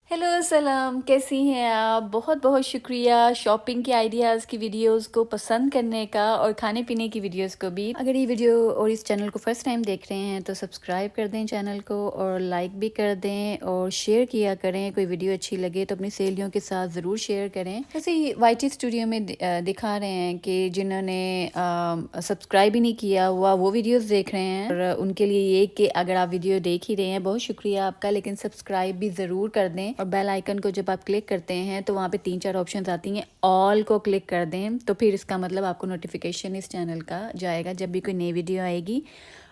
Hello सलाम, कैसी हैं आप? बहुत बहुत शुक्रिया शॉपिंग के आइडियाज़ की वीडियोस को पसंद करने का और खाने पीने की वीडियोस को भी। अगर ये वीडियो और इस चैनल को फर्स्ट टाइम देख रहे हैं तो सब्सक्राइब कर दें चैनल को और लाइक भी कर दें और शेयर किया करें। कोई वीडियो अच्छी लगे तो अपनी सहेलियों के साथ ज़रूर शेयर करें। वैसे ही वाईटी स्टूडियो में दिखा रहे हैं कि जिन्होंने सब्सक्राइब ही नहीं किया हुआ वो वीडियोज़ देख रहे हैं, और उनके लिए ये कि अगर आप वीडियो देख ही रहे हैं बहुत शुक्रिया आपका, लेकिन सब्सक्राइब भी ज़रूर कर दें। और बेल आइकन को जब आप क्लिक करते हैं तो वहाँ पे 3-4 ऑप्शंस आती हैं, ऑल को क्लिक कर दें तो फिर इसका मतलब आपको नोटिफिकेशन इस चैनल का जाएगा जब भी कोई नई वीडियो आएगी।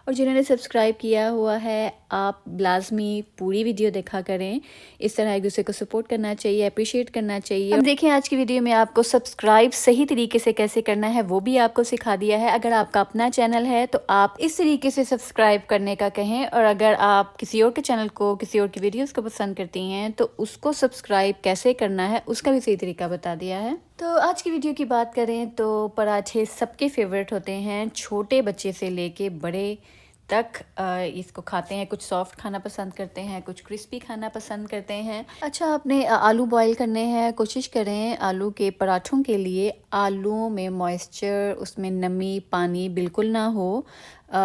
और जिन्होंने सब्सक्राइब किया हुआ है आप लाजमी पूरी वीडियो देखा करें। इस तरह एक दूसरे को सपोर्ट करना चाहिए, अप्रिशिएट करना चाहिए। अब देखें आज की वीडियो में आपको सब्सक्राइब सही तरीके से कैसे करना है वो भी आपको सिखा दिया है। अगर आपका अपना चैनल है तो आप इस तरीके से सब्सक्राइब करने का कहें, और अगर आप किसी और के चैनल को, किसी और की वीडियोस को पसंद करती हैं तो उसको सब्सक्राइब कैसे करना है उसका भी सही तरीका बता दिया है। तो आज की वीडियो की बात करें तो पराठे सबके फेवरेट होते हैं, छोटे बच्चे से लेके बड़े तक इसको खाते हैं। कुछ सॉफ्ट खाना पसंद करते हैं, कुछ क्रिस्पी खाना पसंद करते हैं। अच्छा, आपने आलू बॉईल करने हैं, कोशिश करें आलू के पराठों के लिए आलूओं में मॉइस्चर, उसमें नमी, पानी बिल्कुल ना हो।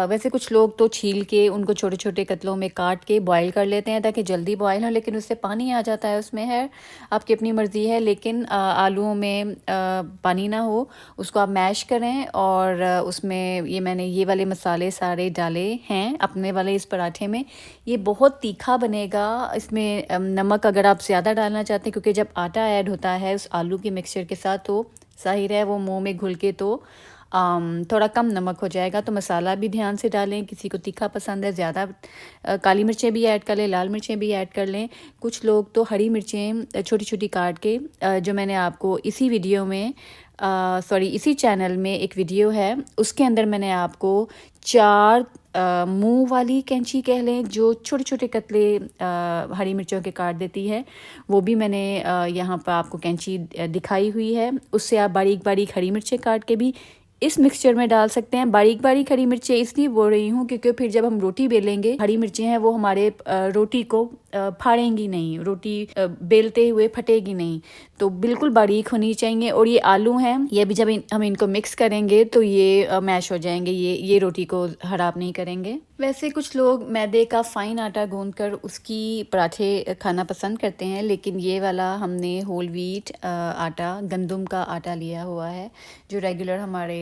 वैसे कुछ लोग तो छील के उनको छोटे छोटे कतलों में काट के बॉईल कर लेते हैं ताकि जल्दी बॉईल हो, लेकिन उससे पानी आ जाता है, उसमें है आपकी अपनी मर्ज़ी है। लेकिन आलूओं में पानी ना हो, उसको आप मैश करें और उसमें ये मैंने ये वाले मसाले सारे डाले हैं अपने वाले इस पराठे में। ये बहुत तीखा बनेगा। इसमें नमक अगर आप ज़्यादा डालना चाहते हैं, क्योंकि जब आटा ऐड होता है उस आलू के मिक्सचर के साथ तो ज़ाहिर है वो मुंह में घुल के तो थोड़ा कम नमक हो जाएगा। तो मसाला भी ध्यान से डालें। किसी को तीखा पसंद है, ज़्यादा काली मिर्चें भी ऐड कर लें, लाल मिर्चें भी ऐड कर लें। कुछ लोग तो हरी मिर्चें छोटी छोटी काट के, जो मैंने आपको इसी वीडियो में इसी चैनल में एक वीडियो है उसके अंदर मैंने आपको 4 मुंह वाली कैंची कह लें जो छोटे छोटे कतले हरी मिर्चों के काट देती है, वो भी मैंने यहाँ पर आपको कैंची दिखाई हुई है। उससे आप बारीक बारीक हरी मिर्चें काट के भी इस मिक्सचर में डाल सकते हैं। बारीक बारीक हरी मिर्चें इसलिए बोल रही हूँ क्योंकि फिर जब हम रोटी बेलेंगे, हरी मिर्चें हैं वो हमारे रोटी को फाड़ेंगी नहीं, रोटी बेलते हुए फटेगी नहीं, तो बिल्कुल बारीक होनी चाहिए। और ये आलू हैं, ये भी जब हम इनको मिक्स करेंगे तो ये मैश हो जाएंगे, ये रोटी को खराब नहीं करेंगे। वैसे कुछ लोग मैदे का फ़ाइन आटा गूंद कर उसकी पराठे खाना पसंद करते हैं, लेकिन ये वाला हमने होल व्हीट आटा, गंदम का आटा लिया हुआ है जो रेगुलर हमारे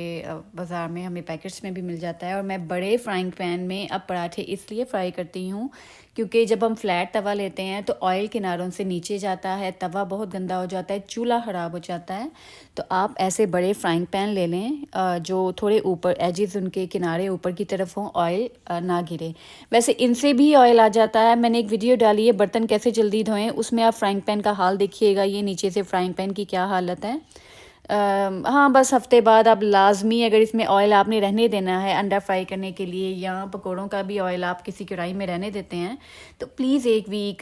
बाज़ार में हमें पैकेट्स में भी मिल जाता है। और मैं बड़े फ्राइंग पैन में अब पराठे इसलिए फ्राई करती हूँ क्योंकि जब हम फ्लैट तवा लेते हैं तो ऑयल किनारों से नीचे जाता है, तवा बहुत गंदा हो जाता है, चूल्हा ख़राब हो जाता है। तो आप ऐसे बड़े फ्राइंग पैन ले लें जो थोड़े ऊपर एजेस, उनके किनारे ऊपर की तरफ हों, ऑयल ना गिरे। वैसे इनसे भी ऑयल आ जाता है। मैंने एक वीडियो डाली है बर्तन कैसे जल्दी धोएं, उसमें आप फ्राइंग पैन का हाल देखिएगा, ये नीचे से फ्राइंग पैन की क्या हालत है। हाँ, बस हफ्ते बाद आप लाजमी, अगर इसमें ऑयल आपने रहने देना है अंडा फ्राई करने के लिए या पकौड़ों का भी ऑयल आप किसी कढ़ाई में रहने देते हैं तो प्लीज़ 1 वीक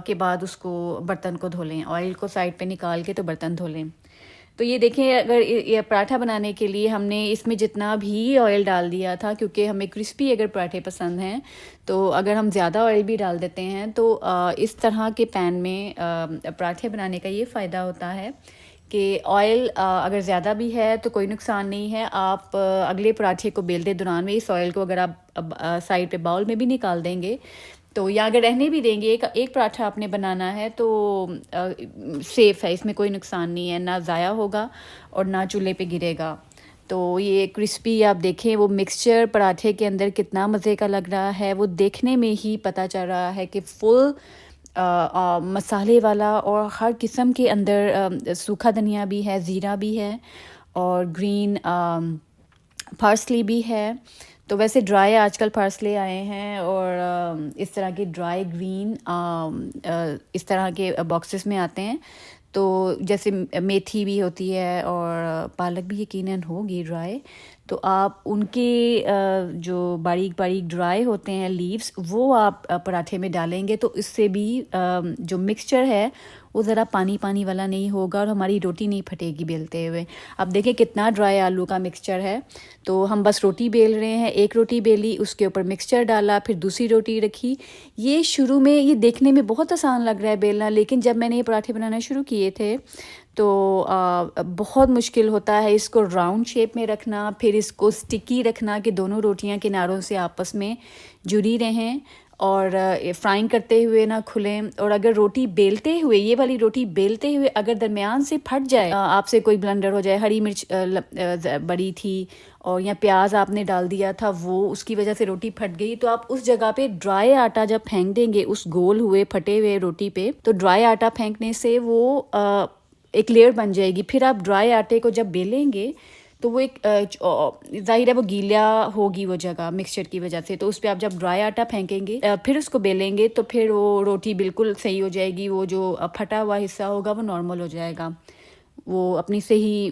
के बाद उसको बर्तन को धो लें, ऑयल को साइड पे निकाल के तो बर्तन धो लें। तो ये देखें, अगर ये पराठा बनाने के लिए हमने इसमें जितना भी ऑयल डाल दिया था, क्योंकि हमें क्रिस्पी अगर पराठे पसंद हैं तो अगर हम ज़्यादा ऑयल भी डाल देते हैं तो इस तरह के पैन में पराठे बनाने का ये फ़ायदा होता है कि ऑयल अगर ज़्यादा भी है तो कोई नुकसान नहीं है। आप अगले पराठे को बेलते दौरान में इस ऑयल को अगर आप साइड पे बाउल में भी निकाल देंगे तो, या अगर रहने भी देंगे, एक पराठा आपने बनाना है तो सेफ़ है, इसमें कोई नुकसान नहीं है, ना ज़ाया होगा और ना चूल्हे पे गिरेगा। तो ये क्रिस्पी आप देखें, वो मिक्सचर पराठे के अंदर कितना मज़े का लग रहा है, वो देखने में ही पता चल रहा है कि फुल मसाले वाला, और हर किस्म के अंदर सूखा धनिया भी है, ज़ीरा भी है और ग्रीन पार्सली भी है। तो वैसे ड्राई आजकल पार्सले आए हैं और इस तरह के ड्राई ग्रीन इस तरह के बॉक्सेस में आते हैं। तो जैसे मेथी भी होती है और पालक भी यकीनन होगी ड्राई, तो आप उनके जो बारीक बारीक ड्राई होते हैं लीव्स, वो आप पराठे में डालेंगे तो इससे भी जो मिक्सचर है वो ज़रा पानी पानी वाला नहीं होगा और हमारी रोटी नहीं फटेगी बेलते हुए। अब देखें कितना ड्राई आलू का मिक्सचर है। तो हम बस रोटी बेल रहे हैं, एक रोटी बेली, उसके ऊपर मिक्सचर डाला, फिर दूसरी रोटी रखी। ये शुरू में ये देखने में बहुत आसान लग रहा है बेलना, लेकिन जब मैंने ये पराठे बनाना शुरू किए थे तो बहुत मुश्किल होता है इसको राउंड शेप में रखना, फिर इसको स्टिकी रखना कि दोनों रोटियां किनारों से आपस में जुड़ी रहें और फ्राइंग करते हुए ना खुलें। और अगर रोटी बेलते हुए, ये वाली रोटी बेलते हुए अगर दरमियान से फट जाए, आपसे कोई ब्लंडर हो जाए, हरी मिर्च बड़ी थी और या प्याज आपने डाल दिया था, वो उसकी वजह से रोटी फट गई, तो आप उस जगह पे ड्राई आटा जब फेंक देंगे उस गोल हुए फटे हुए रोटी पे, तो ड्राई आटा फेंकने से वो एक लेयर बन जाएगी। फिर आप ड्राई आटे को जब बेलेंगे तो वो एक जाहिर है वो गीला होगी वो जगह मिक्सचर की वजह से, तो उस पर आप जब ड्राई आटा फेंकेंगे फिर उसको बेलेंगे तो फिर वो रोटी बिल्कुल सही हो जाएगी। वो जो फटा हुआ हिस्सा होगा वो नॉर्मल हो जाएगा, वो अपनी सही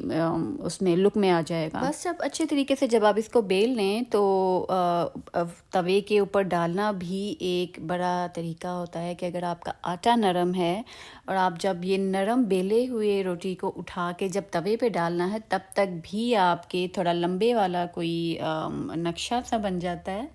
उसमें लुक में आ जाएगा। बस जब अच्छे तरीके से जब आप इसको बेल लें तो तवे के ऊपर डालना भी एक बड़ा तरीका होता है कि अगर आपका आटा नरम है और आप जब ये नरम बेले हुए रोटी को उठा के जब तवे पे डालना है, तब तक भी आपके थोड़ा लंबे वाला कोई नक्शा सा बन जाता है।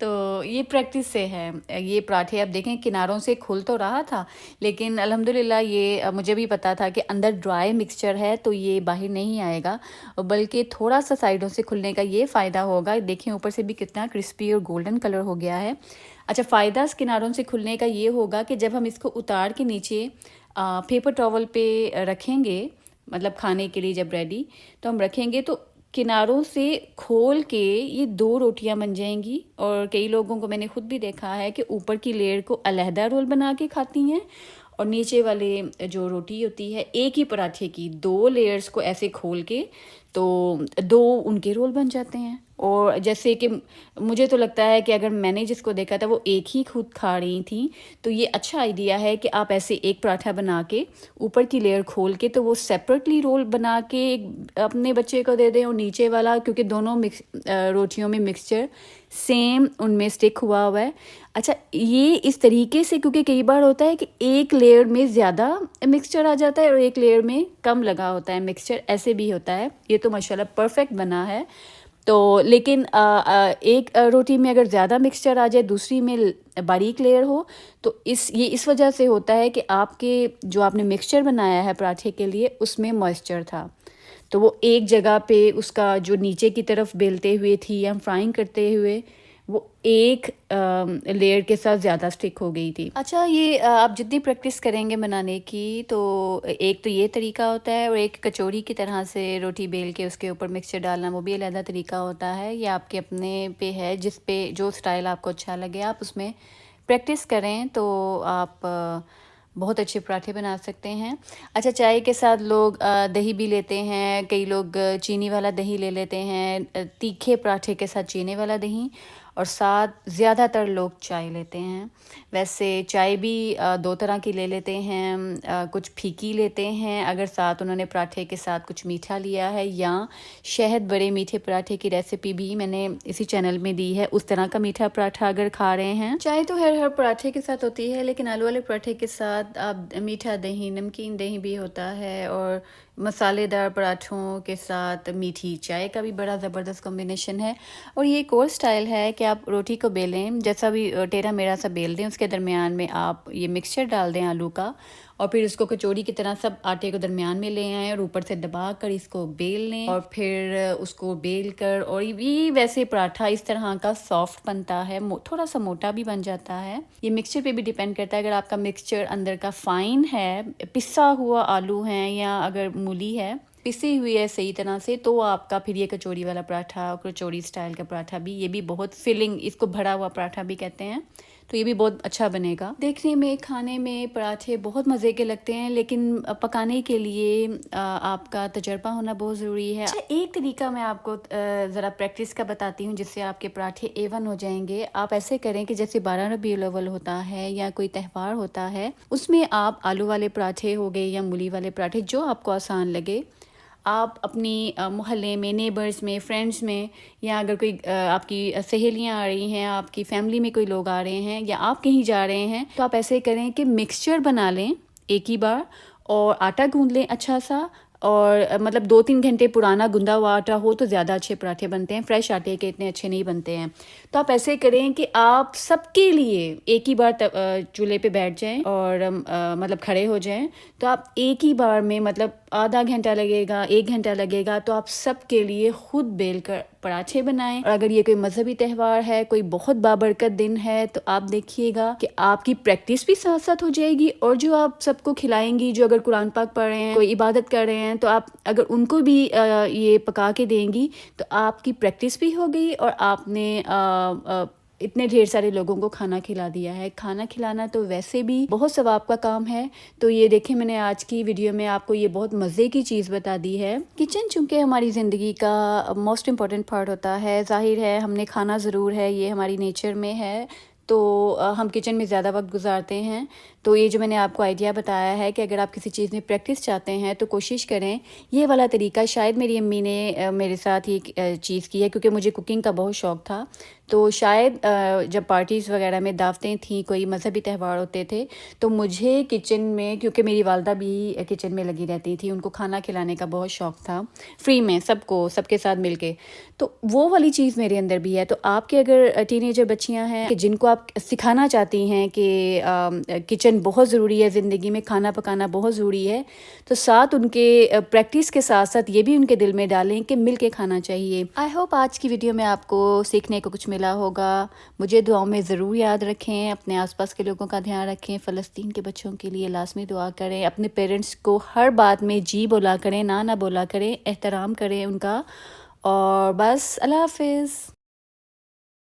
तो ये प्रैक्टिस से है। ये पराठे आप देखें किनारों से खुल तो रहा था, लेकिन अल्हम्दुलिल्लाह ये मुझे भी पता था कि अंदर ड्राई मिक्सचर है तो ये बाहर नहीं आएगा, बल्कि थोड़ा सा साइडों से खुलने का ये फ़ायदा होगा। देखें ऊपर से भी कितना क्रिस्पी और गोल्डन कलर हो गया है। अच्छा, फ़ायदा किनारों से खुलने का ये होगा कि जब हम इसको उतार के नीचे पेपर टॉवल पे रखेंगे, मतलब खाने के लिए जब रेडी तो हम रखेंगे, तो किनारों से खोल के ये 2 रोटियां बन जाएंगी। और कई लोगों को मैंने खुद भी देखा है कि ऊपर की लेयर को अलहदा रोल बना के खाती हैं और नीचे वाले जो रोटी होती है एक ही पराठे की 2 लेयर्स को ऐसे खोल के तो 2 उनके रोल बन जाते हैं। और जैसे कि मुझे तो लगता है कि अगर मैंने जिसको देखा था वो एक ही खुद खा रही थी, तो ये अच्छा आइडिया है कि आप ऐसे एक पराठा बना के ऊपर की लेयर खोल के तो वो सेपरेटली रोल बना के अपने बच्चे को दे दें, और नीचे वाला क्योंकि दोनों रोटियों में मिक्सचर सेम उनमें स्टिक हुआ है। अच्छा, ये इस तरीके से, क्योंकि कई बार होता है कि एक लेयर में ज़्यादा मिक्सचर आ जाता है और एक लेयर में कम लगा होता है मिक्सचर, ऐसे भी होता है। ये तो माशाल्लाह परफेक्ट बना है। तो लेकिन एक रोटी में अगर ज़्यादा मिक्सचर आ जाए, दूसरी में बारीक लेयर हो, तो इस वजह से होता है कि आपके जो आपने मिक्सचर बनाया है पराठे के लिए उसमें मॉइस्चर था, तो वो एक जगह पे उसका जो नीचे की तरफ बेलते हुए थी या फ्राइंग करते हुए वो एक लेयर के साथ ज़्यादा स्टिक हो गई थी। अच्छा, ये आप जितनी प्रैक्टिस करेंगे बनाने की, तो एक तो ये तरीका होता है, और एक कचौरी की तरह से रोटी बेल के उसके ऊपर मिक्सचर डालना, वो भी अलग तरीका होता है। ये आपके अपने पे है, जिस पे जो स्टाइल आपको अच्छा लगे आप उसमें प्रैक्टिस करें तो आप बहुत अच्छे पराठे बना सकते हैं। अच्छा, चाय के साथ लोग दही भी लेते हैं, कई लोग चीनी वाला दही ले लेते हैं, तीखे पराठे के साथ चीनी वाला दही, और साथ ज़्यादातर लोग चाय लेते हैं। वैसे चाय भी 2 तरह की ले लेते हैं, कुछ फीकी लेते हैं अगर साथ उन्होंने पराठे के साथ कुछ मीठा लिया है, या शहद बड़े मीठे पराठे की रेसिपी भी मैंने इसी चैनल में दी है, उस तरह का मीठा पराठा अगर खा रहे हैं। चाय तो हर पराठे के साथ होती है, लेकिन आलू वाले पराठे के साथ आप मीठा दही, नमकीन दही भी होता है, और मसालेदार पराठों के साथ मीठी चाय का भी बड़ा ज़बरदस्त कॉम्बिनेशन है। और ये एक और स्टाइल है कि आप रोटी को बेलें, जैसा भी टेढ़ा मेढ़ा सा बेल दें, उसके दरमियान में आप ये मिक्सचर डाल दें आलू का, और फिर इसको कचौड़ी की तरह सब आटे को दरमियान में ले आएँ और ऊपर से दबा कर इसको बेल लें, और फिर उसको बेल कर, और ये वैसे पराठा इस तरह का सॉफ्ट बनता है, थोड़ा सा मोटा भी बन जाता है। ये मिक्सचर पे भी डिपेंड करता है, अगर आपका मिक्सचर अंदर का फाइन है, पिसा हुआ आलू है, या अगर मूली है पिसी हुई है सही तरह से, तो आपका फिर ये कचौड़ी वाला पराठा, कचौड़ी स्टाइल का पराठा भी, ये भी बहुत फिलिंग, इसको भरा हुआ पराठा भी कहते हैं, तो ये भी बहुत अच्छा बनेगा। देखने में, खाने में पराठे बहुत मज़े के लगते हैं, लेकिन पकाने के लिए आपका तजर्बा होना बहुत ज़रूरी है। अच्छा, एक तरीका मैं आपको ज़रा प्रैक्टिस का बताती हूँ जिससे आपके पराठे A1 हो जाएंगे। आप ऐसे करें कि जैसे 12 रबीउल अव्वल होता है या कोई त्यौहार होता है, उसमें आप आलू वाले पराठे हो गए या मूली वाले पराठे, जो आपको आसान लगे, आप अपनी मोहल्ले में, नेबर्स में, फ्रेंड्स में, या अगर कोई आपकी सहेलियां आ रही हैं, आपकी फैमिली में कोई लोग आ रहे हैं, या आप कहीं जा रहे हैं, तो आप ऐसे करें कि मिक्सचर बना लें एक ही बार, और आटा गूंद लें अच्छा सा, और मतलब 2-3 घंटे पुराना गूंदा हुआ आटा हो तो ज़्यादा अच्छे पराठे बनते हैं, फ्रेश आटे के इतने अच्छे नहीं बनते हैं। तो आप ऐसे करें कि आप सबके लिए एक ही बार चूल्हे पे बैठ जाएं और मतलब खड़े हो जाएं। तो आप एक ही बार में मतलब आधा घंटा लगेगा, 1 घंटा लगेगा, तो आप सबके लिए खुद बेल कर पराठे बनाएं। और अगर ये कोई मजहबी त्यौहार है, कोई बहुत बाबरकत दिन है, तो आप देखिएगा कि आपकी प्रैक्टिस भी साथ साथ हो जाएगी, और जो आप सबको खिलाएंगी, जो अगर कुरान पाक पढ़ रहे हैं, कोई इबादत कर रहे हैं, तो आप अगर उनको भी ये पका के देंगी तो आपकी प्रैक्टिस भी हो गई, और आपने इतने ढेर सारे लोगों को खाना खिला दिया है। खाना खिलाना तो वैसे भी बहुत सवाब का काम है। तो ये देखें, मैंने आज की वीडियो में आपको ये बहुत मज़े की चीज़ बता दी है। किचन चूँकि हमारी ज़िंदगी का मोस्ट इम्पॉर्टेंट पार्ट होता है, जाहिर है हमने खाना ज़रूर है, ये हमारी नेचर में है, तो हम किचन में ज़्यादा वक्त गुजारते हैं। तो ये जो मैंने आपको आइडिया बताया है कि अगर आप किसी चीज़ में प्रैक्टिस चाहते हैं तो कोशिश करें ये वाला तरीका। शायद मेरी अम्मी ने मेरे साथ ये चीज़ की है, क्योंकि मुझे कुकिंग का बहुत शौक़ था। तो शायद जब पार्टीज़ वगैरह में दावतें थीं, कोई मजहबी त्यौहार होते थे, तो मुझे किचन में, क्योंकि मेरी वालदा भी किचन में लगी रहती थी, उनको खाना खिलाने का बहुत शौक़ था, फ्री में सबको, सबके साथ मिल के। तो वो वाली चीज़ मेरे अंदर भी है। तो आपके अगर टीनेजर बच्चियां हैं कि जिनको आप सिखाना चाहती हैं कि किचन बहुत ज़रूरी है ज़िंदगी में, खाना पकाना बहुत ज़रूरी है, तो साथ उनके प्रैक्टिस के साथ साथ ये भी उनके दिल में डालें कि मिल के खाना चाहिए। आई होप आज की वीडियो में आपको सीखने को कुछ मिला होगा। मुझे दुआओं में ज़रूर याद रखें, अपने आसपास के लोगों का ध्यान रखें, फ़लस्तीन के बच्चों के लिए लाजमी दुआ करें, अपने पेरेंट्स को हर बात में जी बोला करें, ना बोला करें, एहतराम करें उनका। और बस, अल्लाह हाफिज़।